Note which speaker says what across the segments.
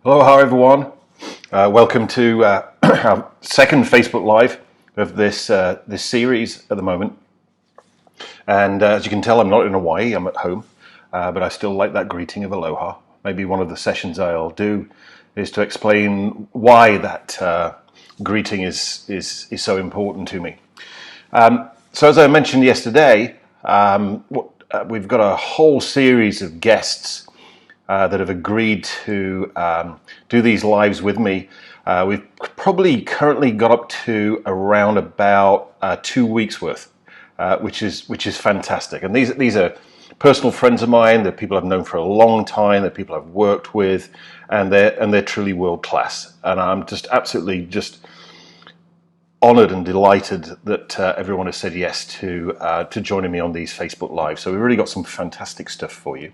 Speaker 1: Hello, hi everyone. Welcome to our second Facebook Live of this series at the moment. And as you can tell, I'm not in Hawaii, I'm at home, but I still like that greeting of aloha. Maybe one of the sessions I'll do is to explain why that greeting is so important to me. So as I mentioned yesterday, we've got a whole series of guests that have agreed to do these lives with me. We've probably currently got up to around about 2 weeks worth, which is fantastic. And these are personal friends of mine. They're people I've known for a long time. They're people I've worked with, and they're truly world class. And I'm just absolutely honoured and delighted that everyone has said yes to joining me on these Facebook Lives. So we've really got some fantastic stuff for you.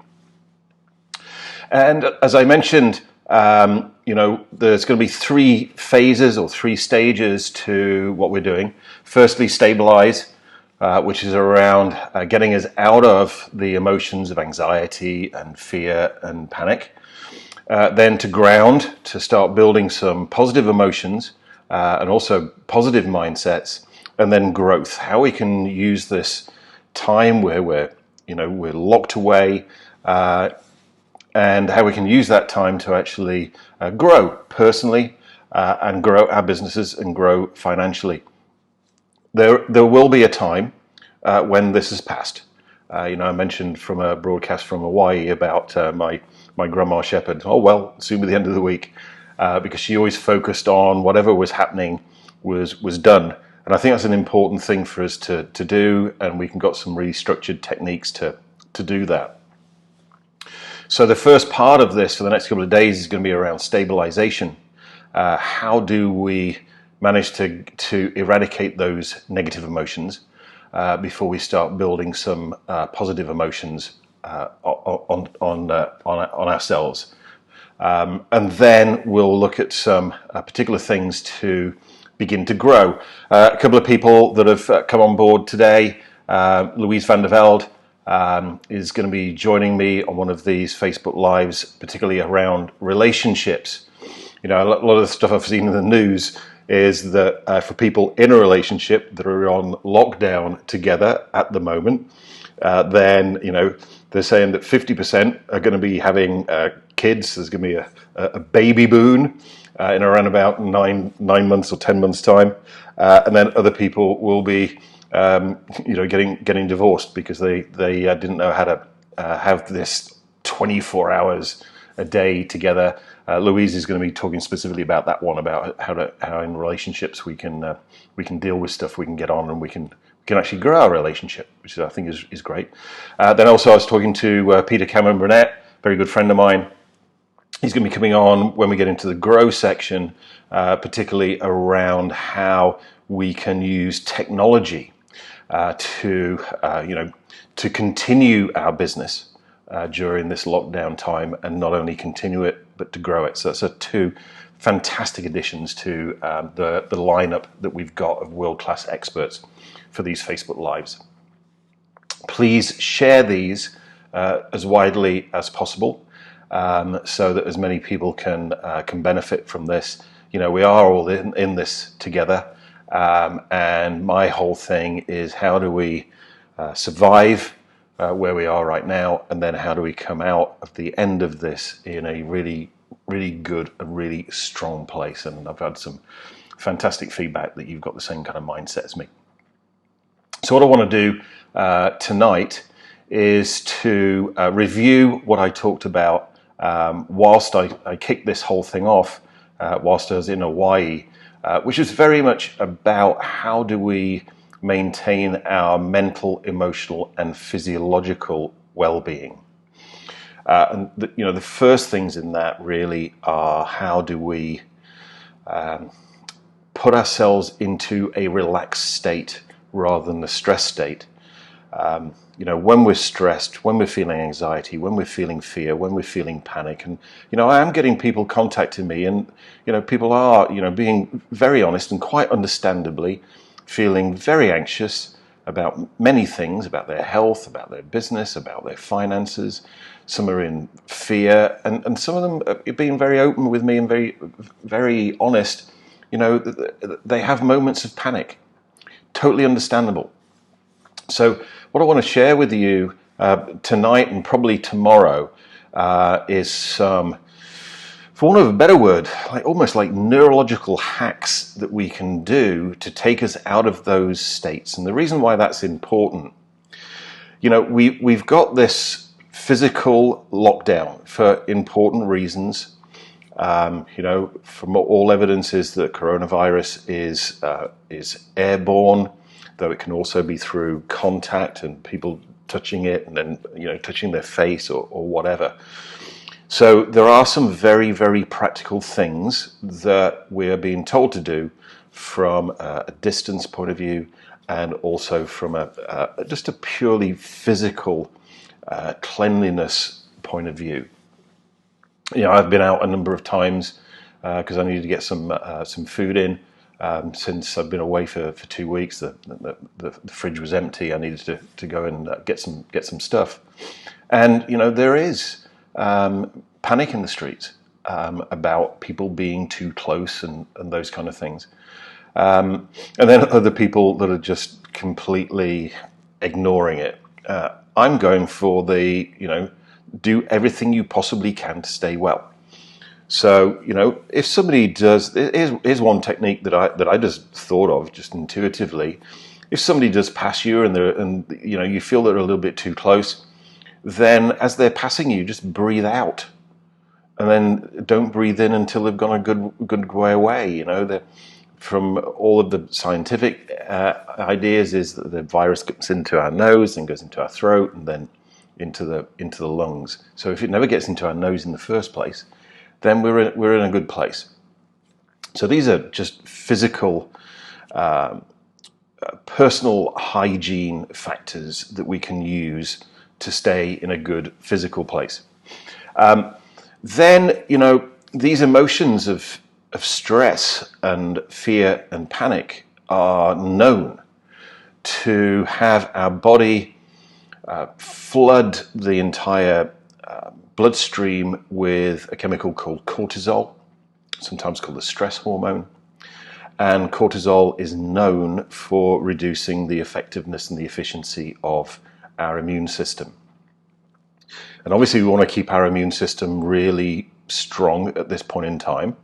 Speaker 1: And as I mentioned, there's going to be 3 phases or 3 stages to what we're doing. Firstly, stabilize, which is around getting us out of the emotions of anxiety and fear and panic. Then to ground, to start building some positive emotions and also positive mindsets. And then growth, how we can use this time where we're locked away, and how we can use that time to actually grow personally and grow our businesses and grow financially. There will be a time when this has passed. I mentioned from a broadcast from Hawaii about my grandma shepherd. Oh well, soon be the end of the week, because she always focused on whatever was happening was done. And I think that's an important thing for us to do, and we can got some really structured techniques to do that. So the first part of this for the next couple of days is going to be around stabilization. How do we manage to eradicate those negative emotions before we start building some positive emotions on ourselves? And then we'll look at some particular things to begin to grow. A couple of people that have come on board today, Louise van der Velde, is going to be joining me on one of these Facebook Lives, particularly around relationships. A lot of the stuff I've seen in the news is that for people in a relationship that are on lockdown together at the moment, then they're saying that 50% are going to be having kids. There's going to be a baby boom in around about 9 months or 10 months time, and then other people will be getting divorced because they didn't know how to have this 24 hours a day together. Louise is going to be talking specifically about that one, about how in relationships we can deal with stuff, we can get on, and we can actually grow our relationship, which I think is great. Then also I was talking to Peter Cameron Burnett, very good friend of mine. He's going to be coming on when we get into the grow section, particularly around how we can use technology to continue our business during this lockdown time, and not only continue it but to grow it. So that's 2 fantastic additions to the lineup that we've got of world-class experts for these Facebook Lives. Please share these as widely as possible, so that as many people can benefit from this. We are all in this together. And my whole thing is, how do we survive where we are right now, and then how do we come out of the end of this in a really, really good, a really strong place. And I've had some fantastic feedback that you've got the same kind of mindset as me. So what I want to do tonight is to review what I talked about whilst I kicked this whole thing off whilst I was in Hawaii, which is very much about how do we maintain our mental, emotional, and physiological well-being. And the first things in that really are, how do we put ourselves into a relaxed state rather than a stress state. When we're stressed, when we're feeling anxiety, when we're feeling fear, when we're feeling panic, and I am getting people contacting me, and people are being very honest and quite understandably feeling very anxious, about many things, about their health, about their business, about their finances. Some are in fear, and some of them are being very open with me and very, very honest. They have moments of panic. Totally understandable. So what I want to share with you tonight and probably tomorrow is some, for want of a better word, almost like neurological hacks that we can do to take us out of those states. And the reason why that's important, we've got this physical lockdown for important reasons. From all evidence is that coronavirus is airborne, though it can also be through contact and people touching it and then touching their face or whatever. So there are some very, very practical things that we're being told to do from a distance point of view, and also from just a purely physical cleanliness point of view. I've been out a number of times because I needed to get some food in. Since I've been away for 2 weeks, the fridge was empty. I needed to go and get some stuff, and there is panic in the streets about people being too close and those kind of things, and then other people that are just completely ignoring it. I'm going for the do everything you possibly can to stay well. So, if somebody does, here's one technique that I just thought of just intuitively. If somebody does pass you and you feel they're a little bit too close, then as they're passing you, just breathe out, and then don't breathe in until they've gone a good way away. From all of the scientific ideas is that the virus gets into our nose and goes into our throat and then into the lungs. So if it never gets into our nose in the first place, then we're in a good place. So these are just physical, personal hygiene factors that we can use to stay in a good physical place. Then these emotions of stress and fear and panic are known to have our body flood the entire bloodstream with a chemical called cortisol, sometimes called the stress hormone. And cortisol is known for reducing the effectiveness and the efficiency of our immune system. And obviously we want to keep our immune system really strong at this point in time.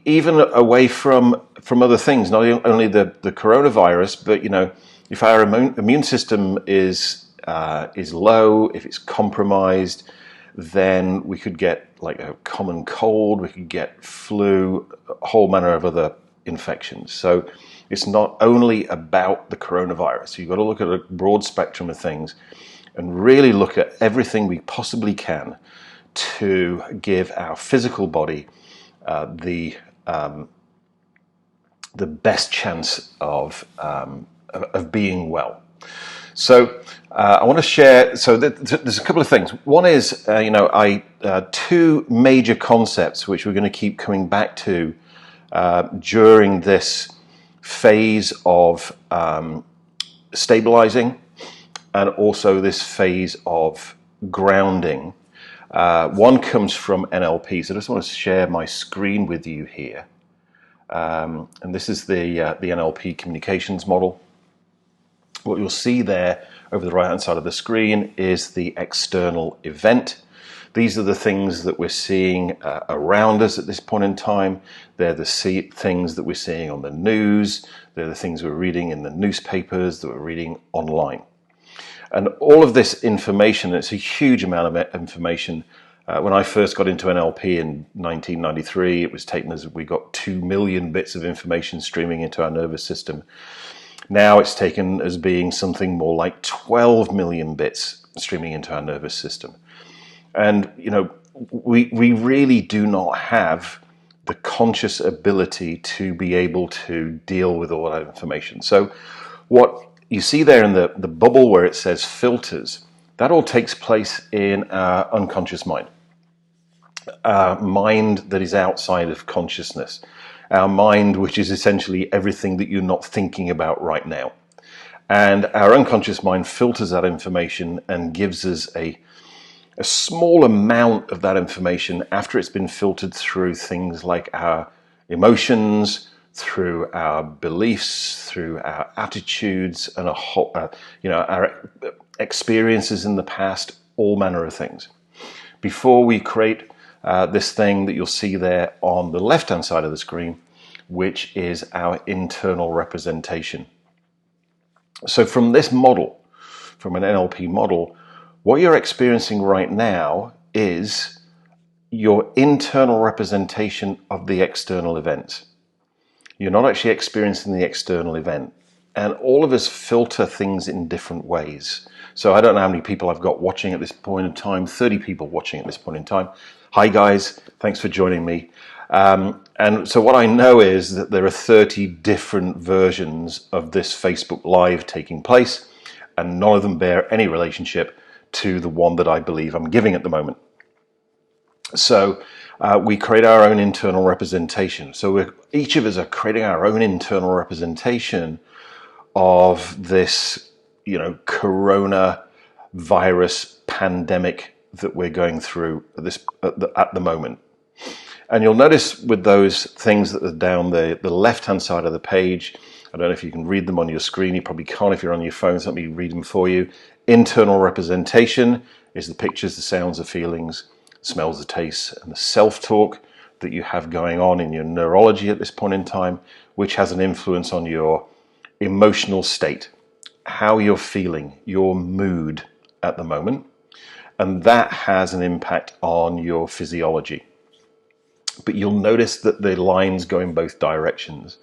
Speaker 1: Even away from other things, not only the coronavirus, but if our immune system is low, if it's compromised, then we could get like a common cold, we could get flu, a whole manner of other infections. So it's not only about the coronavirus. You've got to look at a broad spectrum of things and really look at everything we possibly can to give our physical body the best chance of being well. So I want to share. So there's a couple of things. One is, two major concepts which we're going to keep coming back to during this phase of stabilizing, and also this phase of grounding. One comes from NLP. So I just want to share my screen with you here. And this is the NLP communications model. What you'll see there over the right hand side of the screen is the external event. These are the things that we're seeing around us at this point in time. They're the things that we're seeing on the news. They're the things we're reading in the newspapers, that we're reading online. And all of this information, it's a huge amount of information. When I first got into NLP in 1993, it was taken as we got 2 million bits of information streaming into our nervous system. Now it's taken as being something more like 12 million bits streaming into our nervous system. And, we really do not have the conscious ability to be able to deal with all that information. So what you see there in the bubble where it says filters, that all takes place in our unconscious mind. Our mind that is outside of consciousness. Our mind, which is essentially everything that you're not thinking about right now. And our unconscious mind filters that information and gives us a small amount of that information after it's been filtered through things like our emotions, through our beliefs, through our attitudes, and our experiences in the past, all manner of things. Before we create this thing that you'll see there on the left-hand side of the screen, which is our internal representation. So from this model, from an NLP model, what you're experiencing right now is your internal representation of the external event. You're not actually experiencing the external event. And all of us filter things in different ways. So I don't know how many people I've got watching at this point in time, 30 people watching at this point in time. Hi guys, thanks for joining me. And so what I know is that there are 30 different versions of this Facebook Live taking place, and none of them bear any relationship to the one that I believe I'm giving at the moment. So we create our own internal representation. So each of us are creating our own internal representation of this, corona virus pandemic that we're going through at the moment. And you'll notice with those things that are down the left-hand side of the page, I don't know if you can read them on your screen. You probably can't if you're on your phone, so let me read them for you. Internal representation is the pictures, the sounds, the feelings, smells, the tastes, and the self-talk that you have going on in your neurology at this point in time, which has an influence on your emotional state, how you're feeling, your mood at the moment, and that has an impact on your physiology. But you'll notice that the lines go in both directions.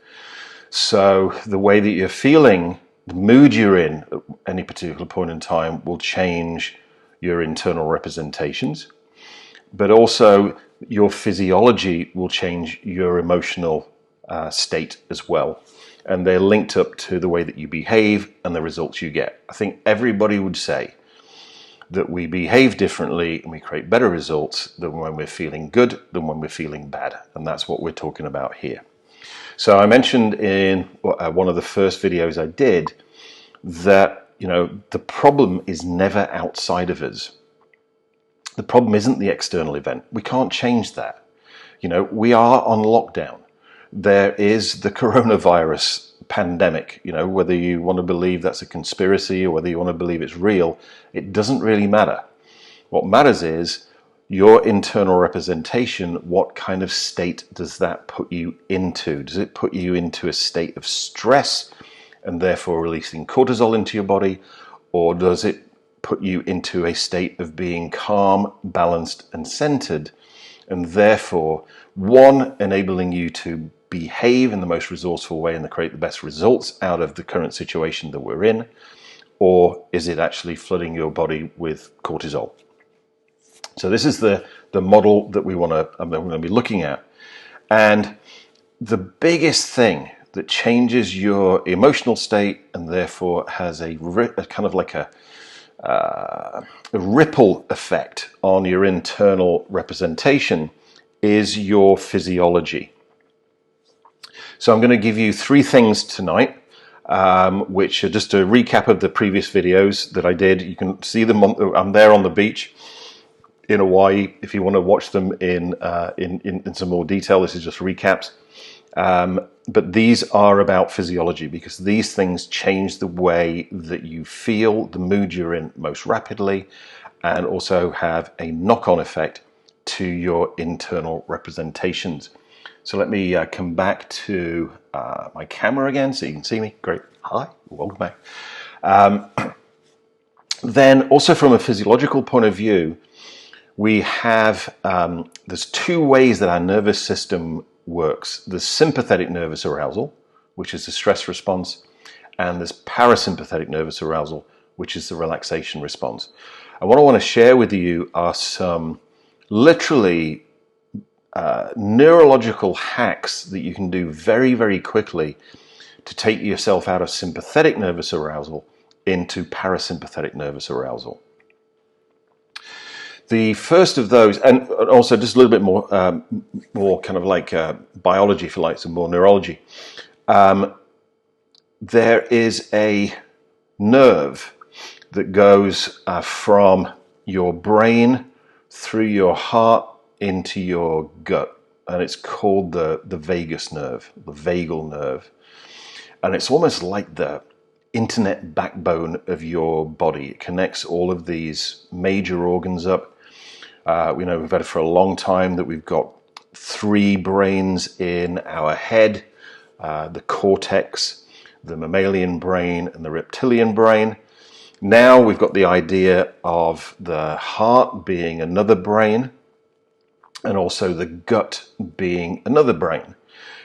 Speaker 1: So the way that you're feeling, the mood you're in at any particular point in time will change your internal representations, but also your physiology will change your emotional state as well. And they're linked up to the way that you behave and the results you get. I think everybody would say that we behave differently and we create better results than when we're feeling good than when we're feeling bad. And that's what we're talking about here. So I mentioned in one of the first videos I did that, the problem is never outside of us. The problem isn't the external event. We can't change that. We are on lockdown. There is the coronavirus pandemic, whether you want to believe that's a conspiracy or whether you want to believe it's real, it doesn't really matter. What matters is your internal representation. What kind of state does that put you into? Does it put you into a state of stress and therefore releasing cortisol into your body? Or does it put you into a state of being calm, balanced, and centered, and therefore, one, enabling you to behave in the most resourceful way and to create the best results out of the current situation that we're in, or is it actually flooding your body with cortisol? So this is the model that we're going to be looking at. And the biggest thing that changes your emotional state and therefore has a kind of like a ripple effect on your internal representation is your physiology. So I'm going to give you 3 things tonight, which are just a recap of the previous videos that I did. You can see them. I'm there on the beach in Hawaii. If you want to watch them in some more detail, this is just recaps. But these are about physiology because these things change the way that you feel, the mood you're in most rapidly, and also have a knock-on effect to your internal representations. So let me come back to my camera again so you can see me. Great. Hi, welcome back. Then also from a physiological point of view, we have, there's 2 ways that our nervous system works. There's sympathetic nervous arousal, which is the stress response, and there's parasympathetic nervous arousal, which is the relaxation response. And what I want to share with you are some literally neurological hacks that you can do very, very quickly to take yourself out of sympathetic nervous arousal into parasympathetic nervous arousal. The first of those, and also just a little bit more kind of like biology, if you like, some more neurology. There is a nerve that goes from your brain through your heart into your gut, and it's called the vagus nerve, the vagal nerve. And it's almost like the internet backbone of your body. It connects all of these major organs up. We know we've had it for a long time that we've got 3 brains in our head, the cortex, the mammalian brain, and the reptilian brain. Now we've got the idea of the heart being another brain, and also the gut being another brain.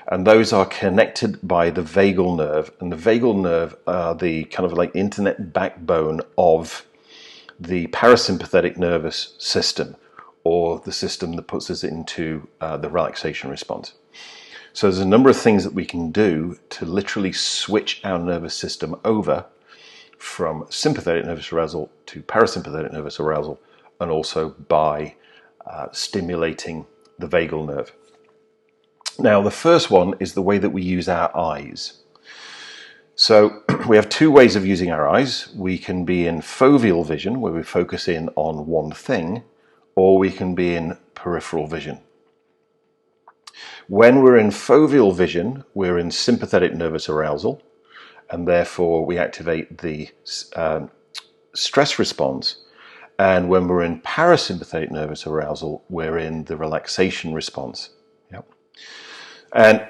Speaker 1: And those are connected by the vagal nerve. And the vagal nerve are the kind of like internet backbone of the parasympathetic nervous system, or the system that puts us into the relaxation response. So there's a number of things that we can do to literally switch our nervous system over from sympathetic nervous arousal to parasympathetic nervous arousal, and also by stimulating the vagal nerve. Now, the first one is the way that we use our eyes. So we have 2 ways of using our eyes. We can be in foveal vision, where we focus in on one thing, or we can be in peripheral vision. When we're in foveal vision, we're in sympathetic nervous arousal, and therefore we activate the stress response. And when we're in parasympathetic nervous arousal, we're in the relaxation response. Yep. And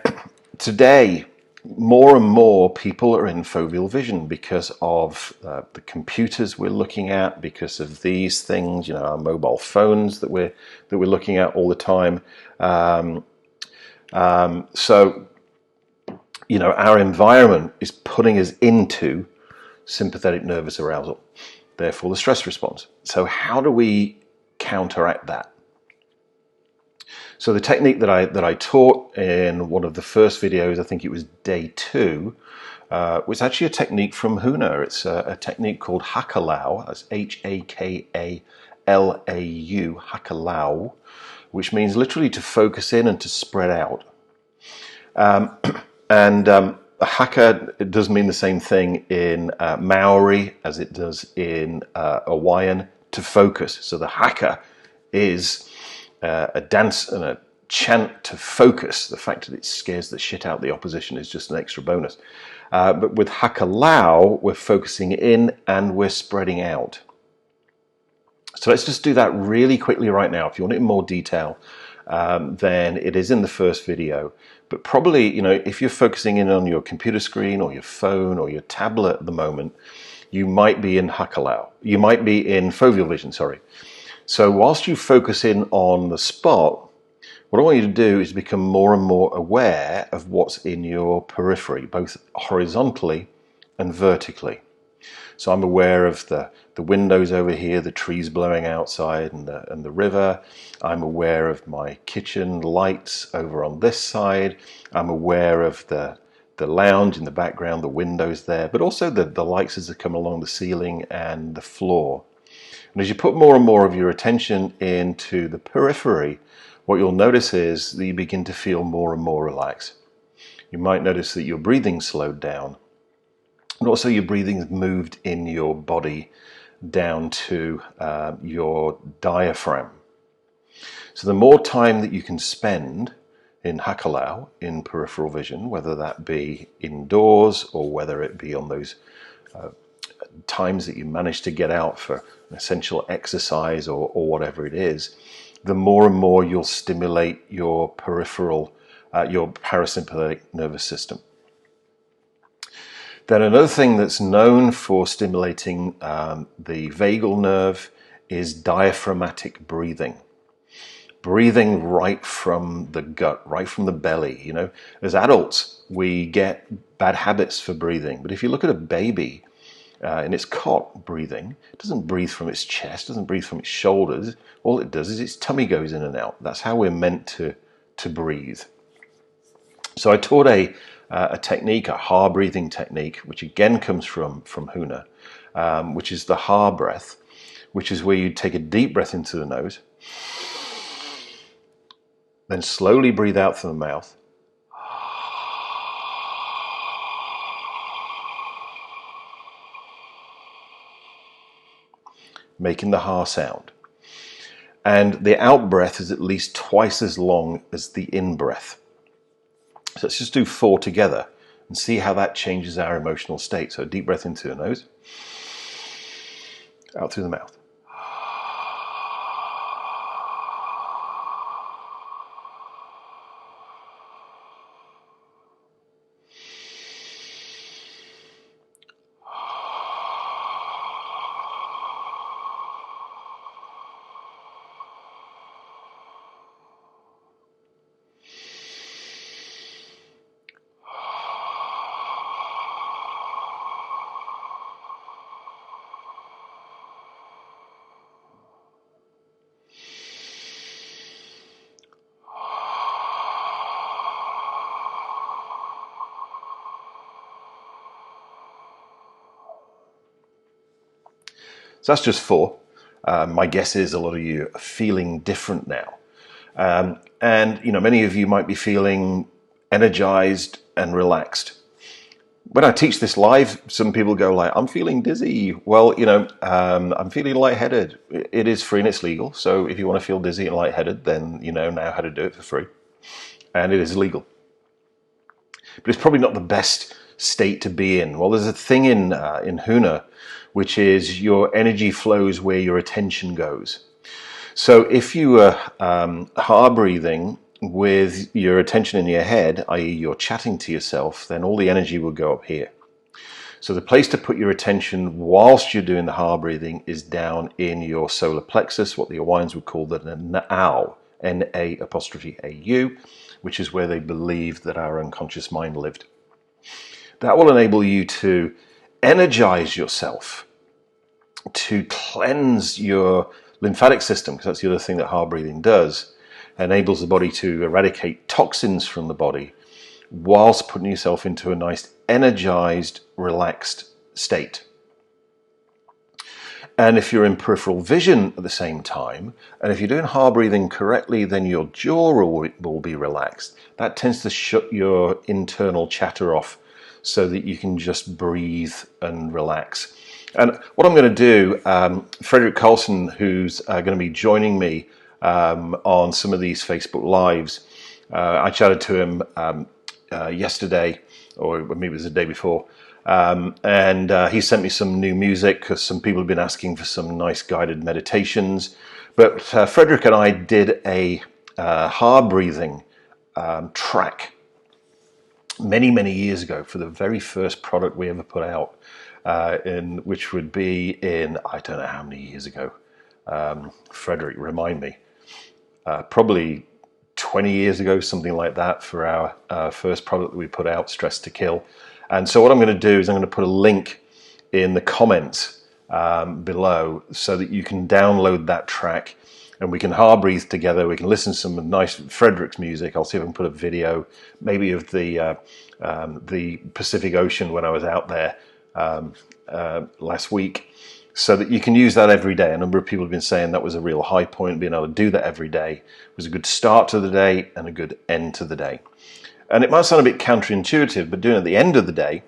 Speaker 1: today, more and more people are in foveal vision because of the computers we're looking at, because of these things, our mobile phones that we're looking at all the time. So our environment is putting us into sympathetic nervous arousal, therefore the stress response. So how do we counteract that? So the technique that I taught in one of the first videos, I think it was day 2, was actually a technique from Huna. It's a technique called Hakalau. That's Hakalau, Hakalau, which means literally to focus in and to spread out. Haka, it does mean the same thing in Maori as it does in Hawaiian, to focus. So the haka is a dance and a chant to focus. The fact that it scares the shit out of the opposition is just an extra bonus. But with Hakalau, we're focusing in and we're spreading out. So let's just do that really quickly right now. If you want it in more detail, then it is in the first video. But probably, if you're focusing in on your computer screen or your phone or your tablet at the moment, you might be in Hakalau. You might be in foveal vision, sorry. So whilst you focus in on the spot, what I want you to do is become more and more aware of what's in your periphery, both horizontally and vertically. So I'm aware of the windows over here, the trees blowing outside, and the river. I'm aware of my kitchen lights over on this side. I'm aware of the lounge in the background, the windows there, but also the lights as they come along the ceiling and the floor. And as you put more and more of your attention into the periphery, what you'll notice is that you begin to feel more and more relaxed. You might notice that your breathing slowed down, and also your breathing has moved in your body down to your diaphragm. So the more time that you can spend in Hakalau, in peripheral vision, whether that be indoors or whether it be on those times that you manage to get out for an essential exercise or whatever it is, the more and more you'll stimulate your peripheral, your parasympathetic nervous system. Then another thing that's known for stimulating the vagal nerve is diaphragmatic breathing. Breathing right from the gut, right from the belly. As adults, we get bad habits for breathing. But if you look at a baby in its cot breathing, it doesn't breathe from its chest, doesn't breathe from its shoulders. All it does is its tummy goes in and out. That's how we're meant to breathe. So I taught a technique, a Ha breathing technique, which again comes from Huna, which is the Ha breath, which is where you take a deep breath into the nose, then slowly breathe out through the mouth, making the ha sound. And the out breath is at least twice as long as the in breath. So let's just do 4 together and see how that changes our emotional state. So deep breath into the nose, out through the mouth. So that's just 4. My guess is a lot of you are feeling different now. And many of you might be feeling energized and relaxed. When I teach this live, some people go like, I'm feeling dizzy. Well, I'm feeling lightheaded. It is free and it's legal. So if you want to feel dizzy and lightheaded, then you know now how to do it for free. And it is legal. But it's probably not the best state to be in. Well, there's a thing in Huna, which is your energy flows where your attention goes. So if you are ha breathing with your attention in your head, i.e. you're chatting to yourself, then all the energy will go up here. So the place to put your attention whilst you're doing the ha breathing is down in your solar plexus, what the Hawaiians would call the na'au, N-A'-A-U, which is where they believe that our unconscious mind lived. That will enable you to energize yourself, to cleanse your lymphatic system, because that's the other thing that ha breathing does. It enables the body to eradicate toxins from the body whilst putting yourself into a nice energized, relaxed state. And if you're in peripheral vision at the same time, and if you're doing ha breathing correctly, then your jaw will be relaxed. That tends to shut your internal chatter off so that you can just breathe and relax. And what I'm going to do, Frederick Carlson, who's going to be joining me on some of these Facebook Lives, I chatted to him yesterday, or maybe it was the day before, and he sent me some new music because some people have been asking for some nice guided meditations. But Frederick and I did a ha breathing track many years ago for the very first product we ever put out, which would be in, I don't know how many years ago. Frederick, remind me. Probably 20 years ago, something like that, for our first product that we put out, Stress to Kill. And so what I'm going to do is I'm going to put a link in the comments below so that you can download that track and we can ha breathe together. We can listen to some nice Frederick's music. I'll see if I can put a video maybe of the Pacific Ocean when I was out there last week, so that you can use that every day. A number of people have been saying that was a real high point. Being able to do that every day was a good start to the day and a good end to the day. And it might sound a bit counterintuitive, but doing it at the end of the day,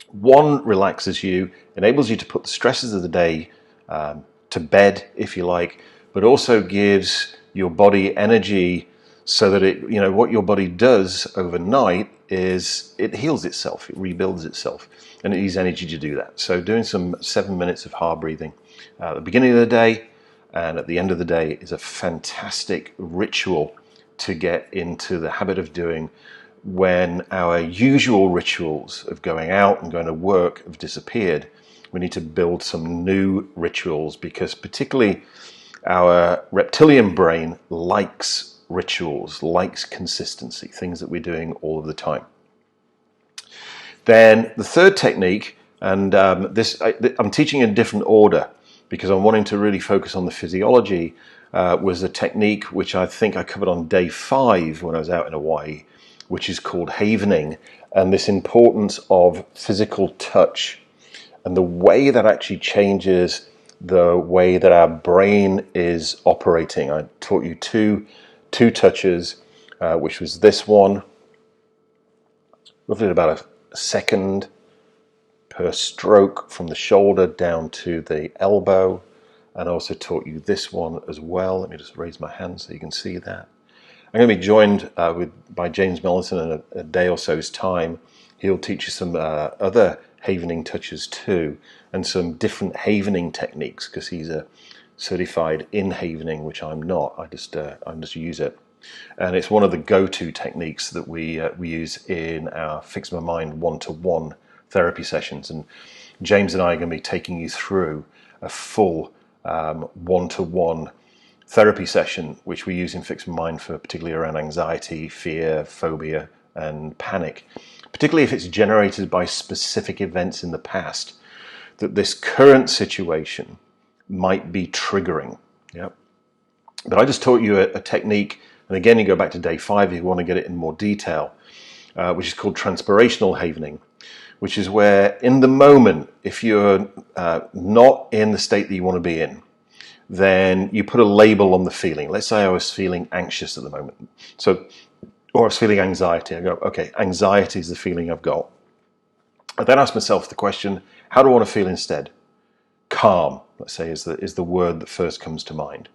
Speaker 1: one, relaxes you, enables you to put the stresses of the day to bed, if you like, but also gives your body energy so that it, what your body does overnight is it heals itself, it rebuilds itself, and it needs energy to do that. So doing some 7 minutes of ha breathing at the beginning of the day and at the end of the day is a fantastic ritual to get into the habit of doing when our usual rituals of going out and going to work have disappeared. We need to build some new rituals, because particularly our reptilian brain likes rituals, likes consistency, things that we're doing all of the time. Then the third technique, and I'm teaching in a different order because I'm wanting to really focus on the physiology, was a technique which I think I covered on day 5 when I was out in Hawaii, which is called havening, and this importance of physical touch and the way that actually changes the way that our brain is operating. I taught you two touches, which was this one, roughly about a second per stroke from the shoulder down to the elbow, and I also taught you this one as well. Let me just raise my hand so you can see that. I'm going to be joined by James Mellison in a day or so's time. He'll teach you some other havening touches too, and some different havening techniques, because he's a certified in havening, which I'm not. I just use it, and it's one of the go-to techniques that we use in our Fix My Mind one-to-one therapy sessions. And James and I are going to be taking you through a full one-to-one therapy session, which we use in Fix My Mind for particularly around anxiety, fear, phobia, and panic, particularly if it's generated by specific events in the past that this current situation might be triggering. Yeah. But I just taught you a technique, and again, you go back to day 5 if you want to get it in more detail, which is called transpirational havening, which is where in the moment, if you're not in the state that you want to be in, then you put a label on the feeling. Let's say I was feeling anxious at the moment. Or I was feeling anxiety. I go, okay, anxiety is the feeling I've got. I then ask myself the question, how do I want to feel instead? Calm, let's say, is the word that first comes to mind.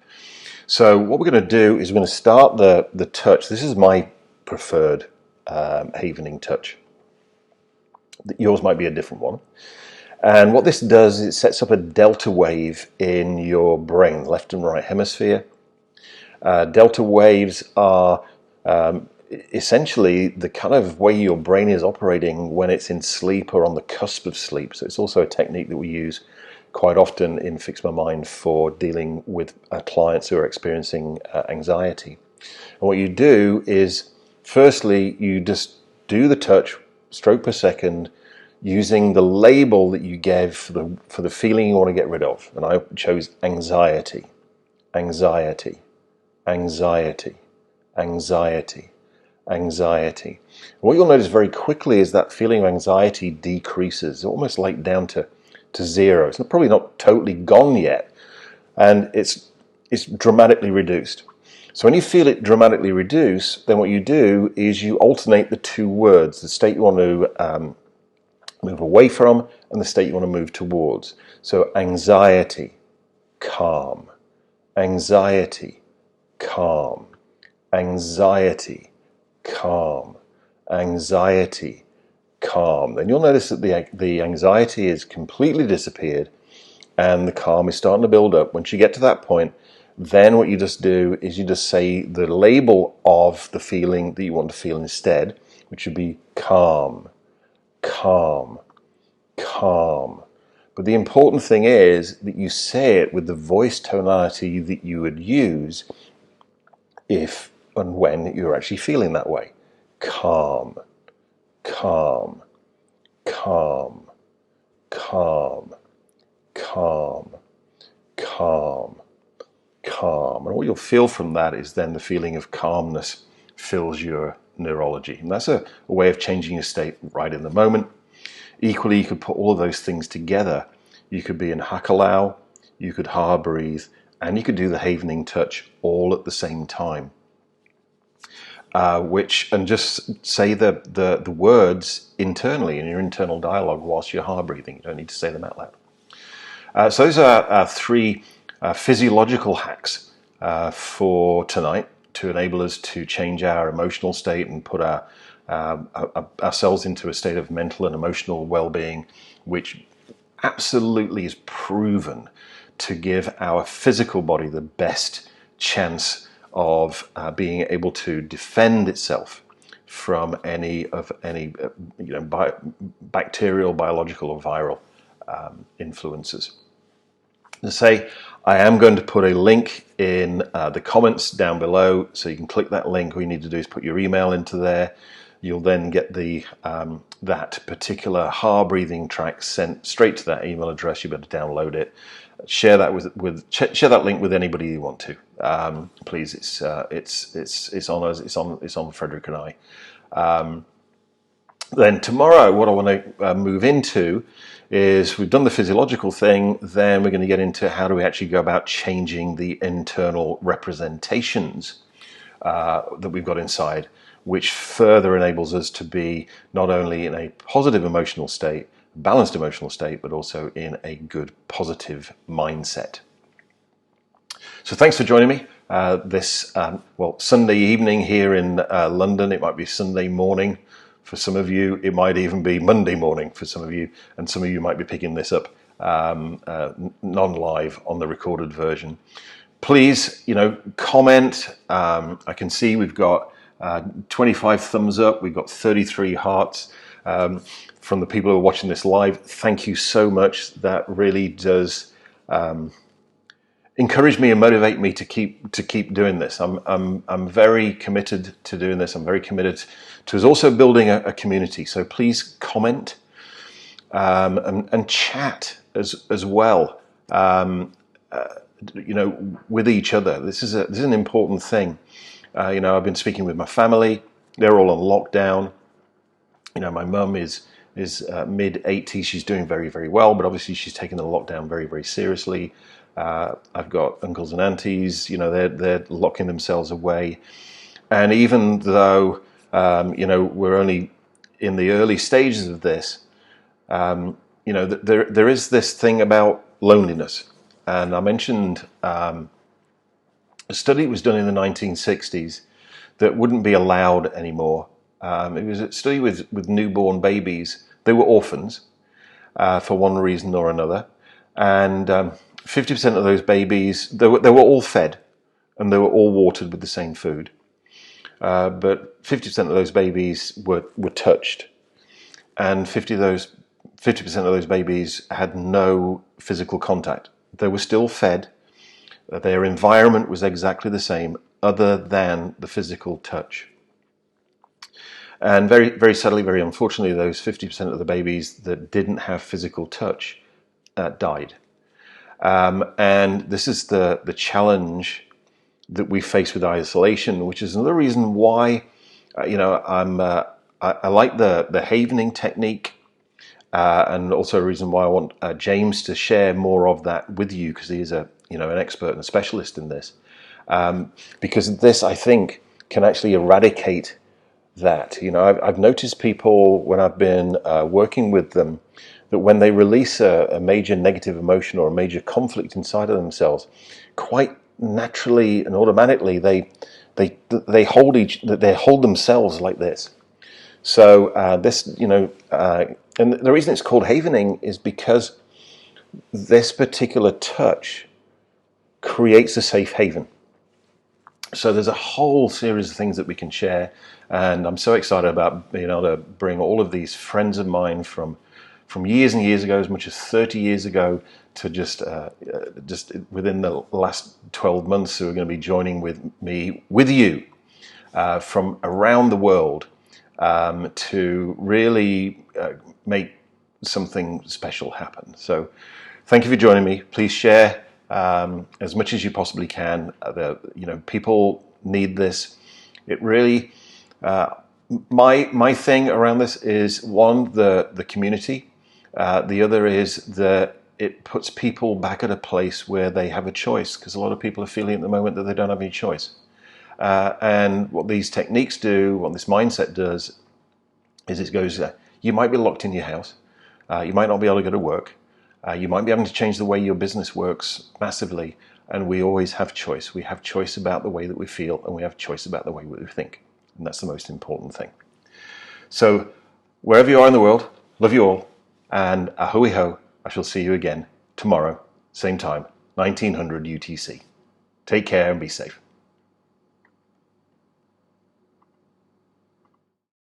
Speaker 1: So what we're going to do is we're going to start the touch. This is my preferred havening touch. Yours might be a different one. And what this does is it sets up a delta wave in your brain, left and right hemisphere. Delta waves are essentially the kind of way your brain is operating when it's in sleep or on the cusp of sleep. So it's also a technique that we use quite often in Fix My Mind for dealing with clients who are experiencing anxiety. And what you do is, firstly, you just do the touch, stroke per second, using the label that you gave for the feeling you want to get rid of. And I chose anxiety, anxiety, anxiety, anxiety, anxiety. What you'll notice very quickly is that feeling of anxiety decreases, almost like down to zero. It's probably not totally gone yet, and it's dramatically reduced. So when you feel it dramatically reduce, then what you do is you alternate the two words, the state you want to move away from and the state you want to move towards. So anxiety, calm, anxiety, calm, anxiety, calm, anxiety, calm. Then you'll notice that the anxiety is completely disappeared and the calm is starting to build up. Once you get to that point, then what you just do is you just say the label of the feeling that you want to feel instead, which would be calm, calm, calm. But the important thing is that you say it with the voice tonality that you would use if and when you're actually feeling that way. Calm, calm, calm, calm, calm, calm, calm. And what you'll feel from that is then the feeling of calmness fills your neurology. And that's a way of changing your state right in the moment. Equally, you could put all of those things together. You could be in Hakalau, you could heart breathe, and you could do the havening touch all at the same time. And just say the words internally in your internal dialogue whilst you're heart breathing. You don't need to say them out loud. So those are 3 physiological hacks for tonight to enable us to change our emotional state and put ourselves into a state of mental and emotional well-being, which absolutely is proven to give our physical body the best chance of being able to defend itself from any bacterial, biological, or viral influences. To say, I am going to put a link in the comments down below, so you can click that link. All you need to do is put your email into there. You'll then get that particular heart breathing track sent straight to that email address. You better download it. Share that share that link with anybody you want to. Please, it's on us. It's on Frederick and I. Then tomorrow, what I want to move into is we've done the physiological thing. Then we're going to get into how do we actually go about changing the internal representations that we've got inside, which further enables us to be not only in a positive emotional state, balanced emotional state, but also in a good positive mindset. So thanks for joining me this Sunday evening here in London. It might be Sunday morning for some of you. It might even be Monday morning for some of you, and some of you might be picking this up non-live on the recorded version. Please, comment. I can see we've got 25 thumbs up. We've got 33 hearts from the people who are watching this live. Thank you so much. That really does encourage me and motivate me to keep doing this. I'm very committed to doing this. I'm very committed to us also building a community. So please comment and chat as well. With each other. This is an important thing. I've been speaking with my family. They're all on lockdown. My mum is mid-80s. She's doing very, very well, but obviously she's taken the lockdown very, very seriously. I've got uncles and aunties. They're locking themselves away. And even though we're only in the early stages of this, there is this thing about loneliness. And I mentioned a study was done in the 1960s that wouldn't be allowed anymore. It was a study with newborn babies. They were orphans for one reason or another. And 50% of those babies, they were all fed and they were all watered with the same food. But 50% of those babies were touched. And 50% of those babies had no physical contact. They were still fed. Their environment was exactly the same, other than the physical touch. And very, very sadly, very unfortunately, those 50% of the babies that didn't have physical touch died. And this is the challenge that we face with isolation, which is another reason why, I like the havening technique. And also a reason why I want James to share more of that with you, because he is an expert and a specialist in this. Because this, I think, can actually eradicate that. I've noticed people when I've been working with them that when they release a major negative emotion or a major conflict inside of themselves, quite naturally and automatically they hold themselves like this. So and the reason it's called havening is because this particular touch creates a safe haven. So there's a whole series of things that we can share, and I'm so excited about being able to bring all of these friends of mine from years and years ago, as much as 30 years ago, to just within the last 12 months, who are going to be joining with you from around the world. To really make something special happen. So thank you for joining me. Please share as much as you possibly can. People need this. It really, my thing around this is, one, the community. The other is that it puts people back at a place where they have a choice, because a lot of people are feeling at the moment that they don't have any choice. And what these techniques do, what this mindset does, is it goes, you might be locked in your house. You might not be able to go to work. You might be having to change the way your business works massively. And we always have choice. We have choice about the way that we feel, and we have choice about the way that we think. And that's the most important thing. So wherever you are in the world, love you all. And ahui ho, I shall see you again tomorrow, same time, 1900 UTC. Take care and be safe.